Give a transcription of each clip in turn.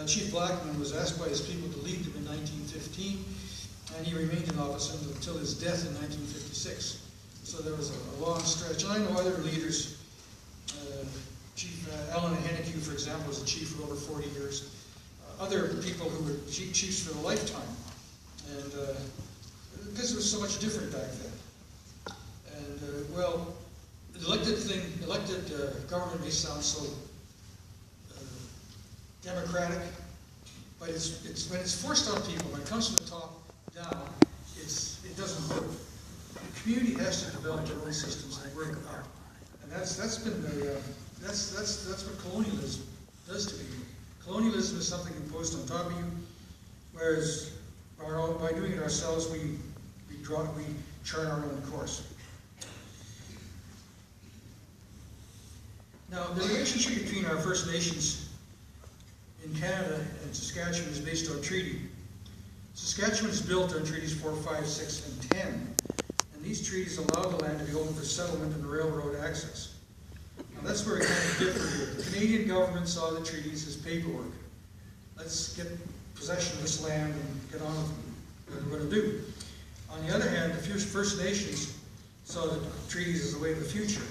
Chief Blackman was asked by his people to leave them in 1915, and he remained in office until his death in 1956. So there was a long stretch. And I know other leaders, Chief Alan Hennecue, for example, was a chief for over 40 years. Other people who were chiefs for a lifetime. And because it was so much different back then. And well, elected government may sound so democratic, but it's when it's forced on people, when it comes from the top down, it doesn't work. The community has to develop their own systems and work up, and that's what colonialism does to people. Colonialism is something imposed on top of you, whereas by doing it ourselves, we chart our own course. Now, the relationship between our First Nations in Canada and Saskatchewan is based on treaty. Saskatchewan is built on treaties 4, 5, 6, and 10, and these treaties allow the land to be open for settlement and railroad access. Now that's where we kind of differ here. The Canadian government saw the treaties as paperwork. Let's get possession of this land and get on with what we're going to do. On the other hand, the First Nations saw the treaties as a way of the future.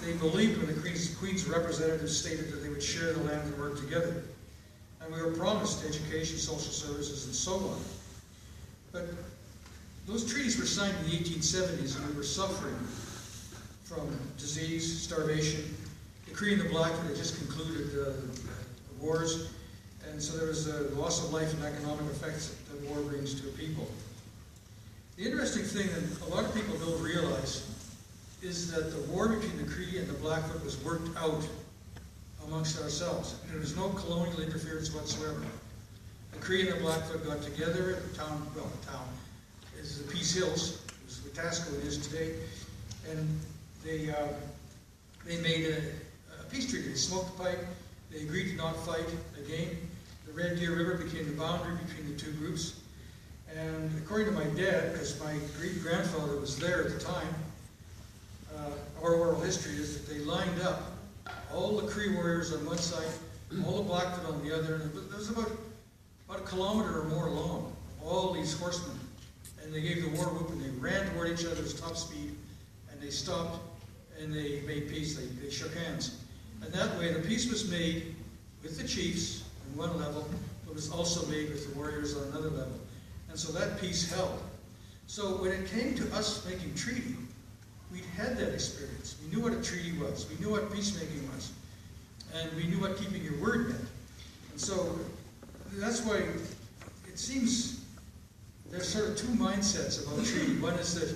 They believed when the Queen's representatives stated that they would share the land and work together. And we were promised education, social services, and so on. But those treaties were signed in the 1870s, and we were suffering from disease, starvation. The Cree and the Blackfoot had just concluded the wars, and so there was a loss of life and economic effects that war brings to a people. The interesting thing that a lot of people don't realize is that the war between the Cree and the Blackfoot was worked out amongst ourselves. There was no colonial interference whatsoever. The Cree and the Blackfoot got together at the town, this is the Peace Hills, this is where Tasco is today, and they made a peace treaty. They smoked the pipe, they agreed to not fight again. The Red Deer River became the boundary between the two groups. And according to my dad, because my great-grandfather was there at the time, our oral history is that they lined up all the Cree warriors on one side, all the Blackfoot on the other, and there was about a kilometer or more long, all these horsemen. And they gave the war whoop, and they ran toward each other at top speed, and they stopped, and they made peace. They shook hands. And that way, the peace was made with the chiefs on one level, but was also made with the warriors on another level. And so that peace held. So when it came to us making treaty, we'd had that experience. We knew what a treaty was. We knew what peacemaking was. And we knew what keeping your word meant. And so that's why it seems there's sort of two mindsets about treaty. One is that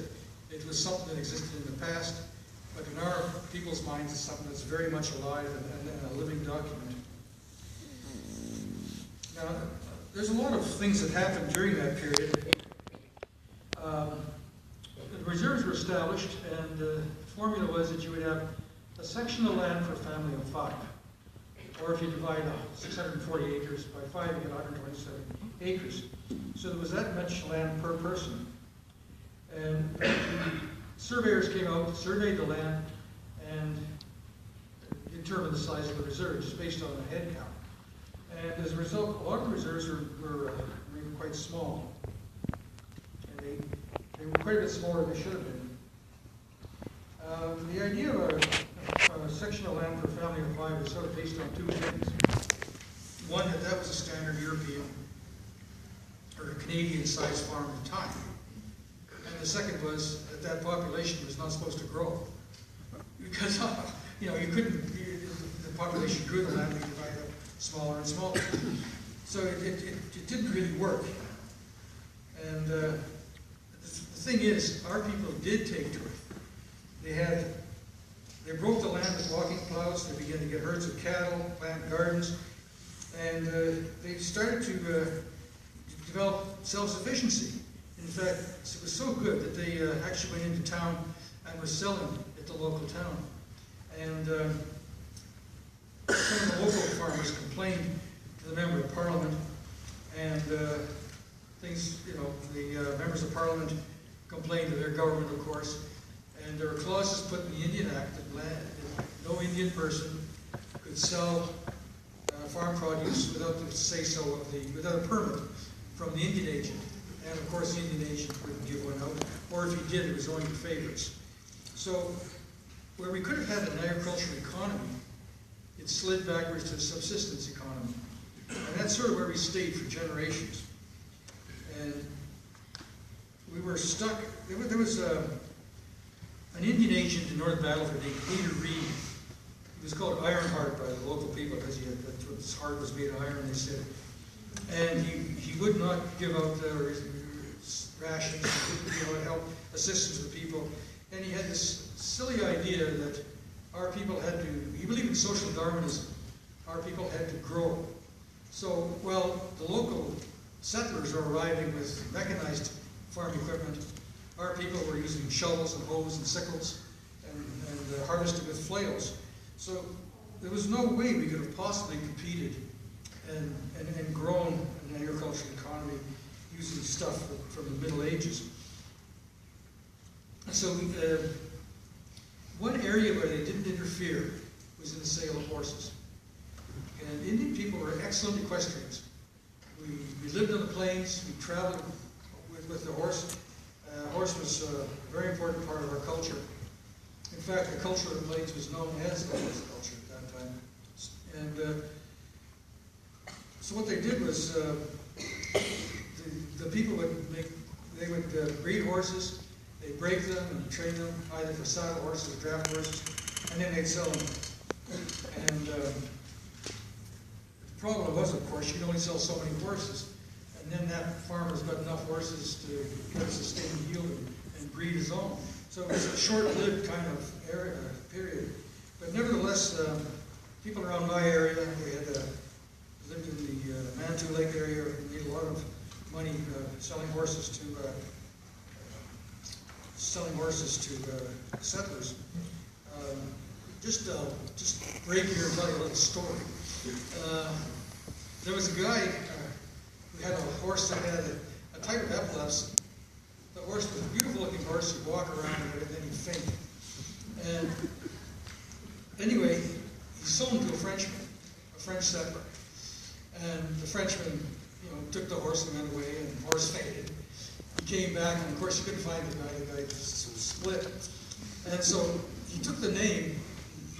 it was something that existed in the past, but in our people's minds it's something that's very much alive and a living document. Now, there's a lot of things that happened during that period. The reserves were established, and the formula was that you would have a section of land for a family of 5. Or if you divide 640 acres by 5, you get 127 acres. So there was that much land per person. And the surveyors came out, surveyed the land, and determined the size of the reserves based on the head count. And as a result, a lot of the reserves were quite small. And they were quite a bit smaller than they should have been. The idea of a section of land for a family of 5 was sort of based on 2 things. One, that was a standard European or Canadian-sized farm at the time. And the second was that population was not supposed to grow. Because, you couldn't, the population grew, the land would divide up smaller and smaller. So it didn't really work. And the thing is, our people did take to it. They broke the land with walking plows, they began to get herds of cattle, plant gardens, and they started to develop self-sufficiency. In fact, it was so good that they actually went into town and were selling at the local town. And some of the local farmers complained to the Member of Parliament, and the members of Parliament complained to their government, of course, and there were clauses put in the Indian Act that no Indian person could sell farm produce without the say-so of without a permit from the Indian agent. And of course, the Indian agent wouldn't give one out, or if he did, it was only for favors. So, where we could have had an agricultural economy, it slid backwards to a subsistence economy. And that's sort of where we stayed for generations. And we were stuck. There was an Indian agent in North Battleford named Peter Reed. He was called Ironheart by the local people because his heart was made of iron, they said. And he would not give out rations, he would help assistance to the people. And he had this silly idea that our people had to, he believed in social Darwinism, our people had to grow. So while the local settlers were arriving with mechanized farm equipment, our people were using shovels and hoes and sickles and harvesting with flails. So there was no way we could have possibly competed and grown an agricultural economy using stuff from the Middle Ages. And so one area where they didn't interfere was in the sale of horses. And Indian people were excellent equestrians. We lived on the plains, we traveled with the horse. Horse was a very important part of our culture. In fact, the culture of the plains was known as the horse culture at that time. And so what they did was the people would breed horses, they'd break them and train them either for saddle horses or draft horses, and then they'd sell them. And the problem was, of course, you could only sell so many horses, and then that farmer's got enough horses to get a sustained yield and breed his own. So it was a short-lived kind of period. But nevertheless, people around my area, we had lived in the Manitou Lake area, we made a lot of money selling horses to settlers. Just break here and tell you a little story. There was a guy who had a horse that had a type of epilepsy. The horse was a beautiful looking horse. He'd walk around with it and then he'd faint. And anyway, he sold him to a Frenchman, a French settler. And the Frenchman, took the horse and went away, and the horse fainted. He came back, and of course he couldn't find the guy. The guy split. And so he took the name,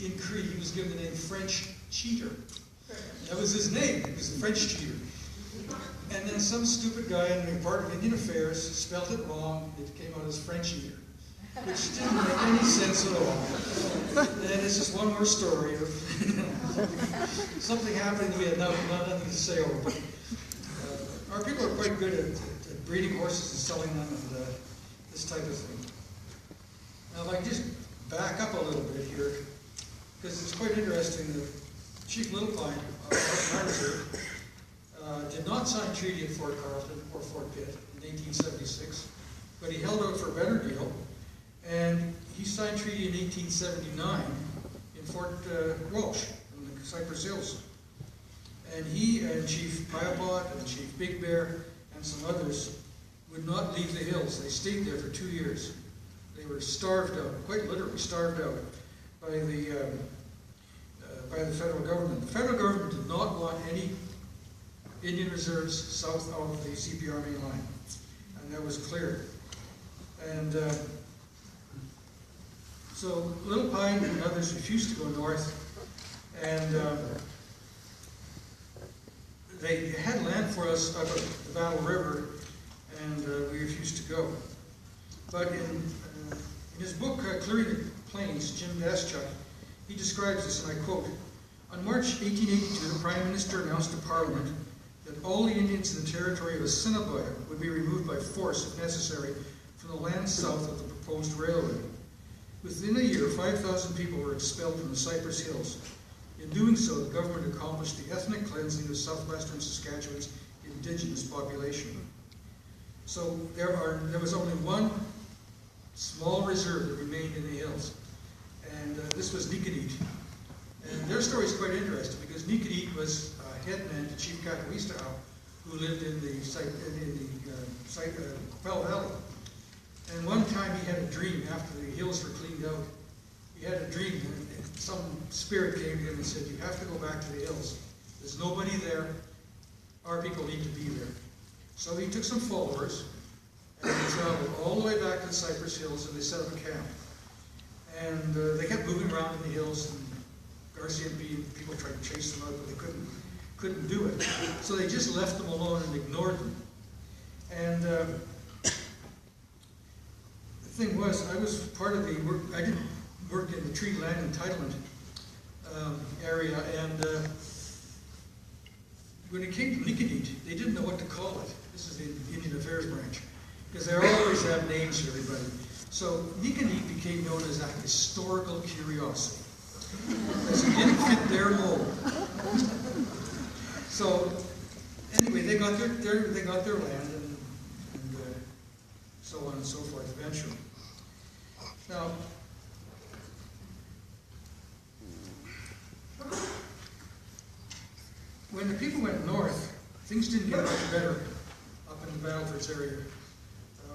in Cree, he was given the name French Cheater. That was his name. He was the French Cheater. And then some stupid guy in the Department of Indian Affairs spelled it wrong. It came out as French Eater, which didn't make any sense at all. And it's just one more story of something happened we had nothing to say over. But our people are quite good at breeding horses and selling them and this type of thing. Now, if I can just back up a little bit here, because it's quite interesting that Chief Little Pine of our reserve did not sign treaty at Fort Carleton or Fort Pitt in 1876, but he held out for a better deal, and he signed treaty in 1879 in Fort Walsh in the Cypress Hills. And he and Chief Piapot and Chief Big Bear and some others would not leave the hills. They stayed there for 2 years. They were starved out, quite literally starved out, by the federal government. The federal government did not want any Indian reserves south of the CPR main line, and that was clear. And so Little Pine and others refused to go north, and they had land for us up at the Battle River, and we refused to go. But in his book, Clearing the Plains, Jim Daschuk, he describes this, and I quote, "On March 1882, the Prime Minister announced to Parliament that all the Indians in the territory of Assiniboia would be removed by force, if necessary, from the land south of the proposed railway. Within a year, 5,000 people were expelled from the Cypress Hills. In doing so, the government accomplished the ethnic cleansing of southwestern Saskatchewan's indigenous population." So there was only one small reserve that remained in the hills, and this was Nicodeet. And their story is quite interesting because Nicodeet was headman to Chief Kakawistao, who lived in the Quell Valley. And one time he had a dream after the hills were cleaned out. He had a dream, and some spirit came to him and said, "You have to go back to the hills." There's nobody there. Our people need to be there. So he took some followers, and they traveled all the way back to the Cypress Hills, and they set up a camp. And they kept moving around in the hills, and Garcia and people tried to chase them out, but they couldn't do it. So they just left them alone and ignored them. And the thing was, I was part of the work. I did work in the tree land entitlement area, and when it came to Nicanite, they didn't know what to call it. This is the Indian Affairs branch, because they always have names for everybody. So Nicanite became known as a historical curiosity, because it didn't fit their mold. So anyway, they got their land, and so on and so forth eventually. Now, when the people went north, things didn't get much better up in the Battlefords area.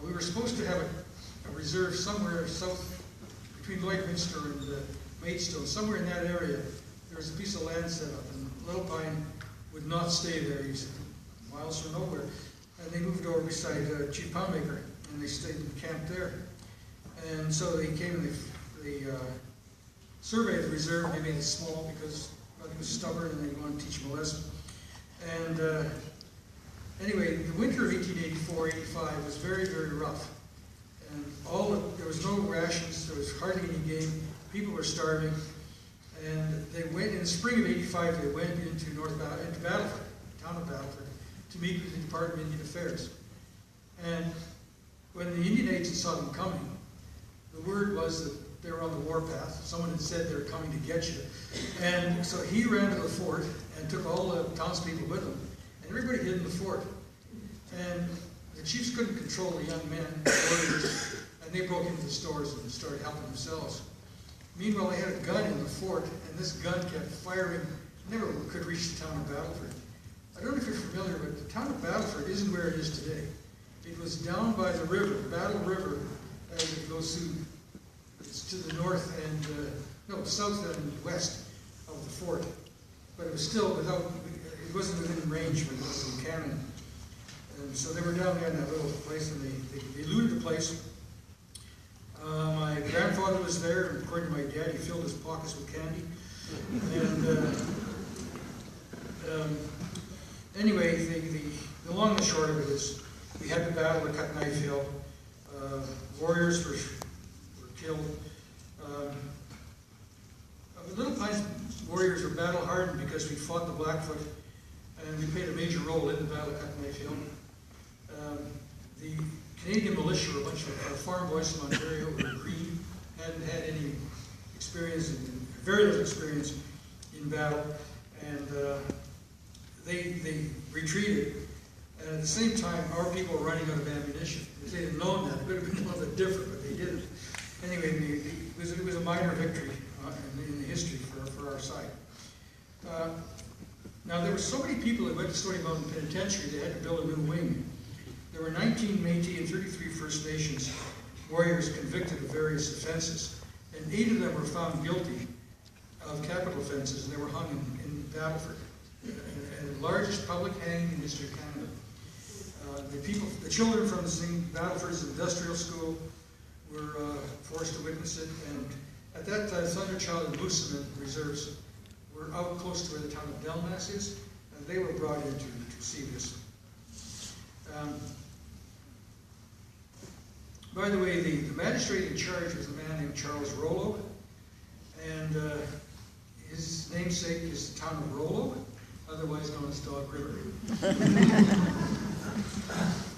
We were supposed to have a reserve somewhere south between Lloydminster and Maidstone. Somewhere in that area, there was a piece of land set up, and Little Pine would not stay there. He's miles from nowhere. And they moved over beside Chief Poundmaker, and they stayed in camp there. And so they came and they surveyed the reserve. They made it small because he was stubborn and they wanted to teach him a lesson. And anyway, the winter of 1884-85 was very, very rough. And there was no rations, there was hardly any game, people were starving. And they went, in the spring of 85, they went into Battleford, the town of Battleford, to meet with the Department of Indian Affairs. And when the Indian agents saw them coming, the word was that they were on the warpath. Someone had said they were coming to get you. And so he ran to the fort and took all the townspeople with him. And everybody hid in the fort. And the chiefs couldn't control the young men, warriors, and they broke into the stores and started helping themselves. Meanwhile, they had a gun in the fort, and this gun kept firing. Never could reach the town of Battleford. I don't know if you're familiar, but the town of Battleford isn't where it is today. It was down by the river, Battle River, as it goes through. It's to the north and south and west of the fort, but it was still it wasn't within range when it was in cannon. And so they were down there in that little place, and they looted the place. My grandfather was there, and according to my dad, he filled his pockets with candy. And anyway, the long and short of it is, we had the battle at Cut Knife Hill. Warriors were killed. Little Pine's warriors were battle hardened because we fought the Blackfoot, and we played a major role in the battle at Cut Knife Hill. The Canadian militia were a bunch of farm boys from Ontario who were green, hadn't had any experience, very little experience in battle, and they retreated. And at the same time, our people were running out of ammunition. If they had known that, it would have been a little bit different, but they didn't. Anyway, it was a minor victory in the history for our side. Now, there were so many people that went to Stony Mountain Penitentiary, they had to build a new wing. There were 19 Métis and 33 First Nations warriors convicted of various offenses, and 8 of them were found guilty of capital offenses, and they were hung in Battleford, the largest public hanging in history of Canada. The children from Battleford's industrial school were forced to witness it, and at that time, Thunderchild and Moosomin reserves were out close to where the town of Delmas is, and they were brought in to see this. By the way, the magistrate in charge was a man named Charles Rollo, and his namesake is the town of Rollo, otherwise known as Dog River.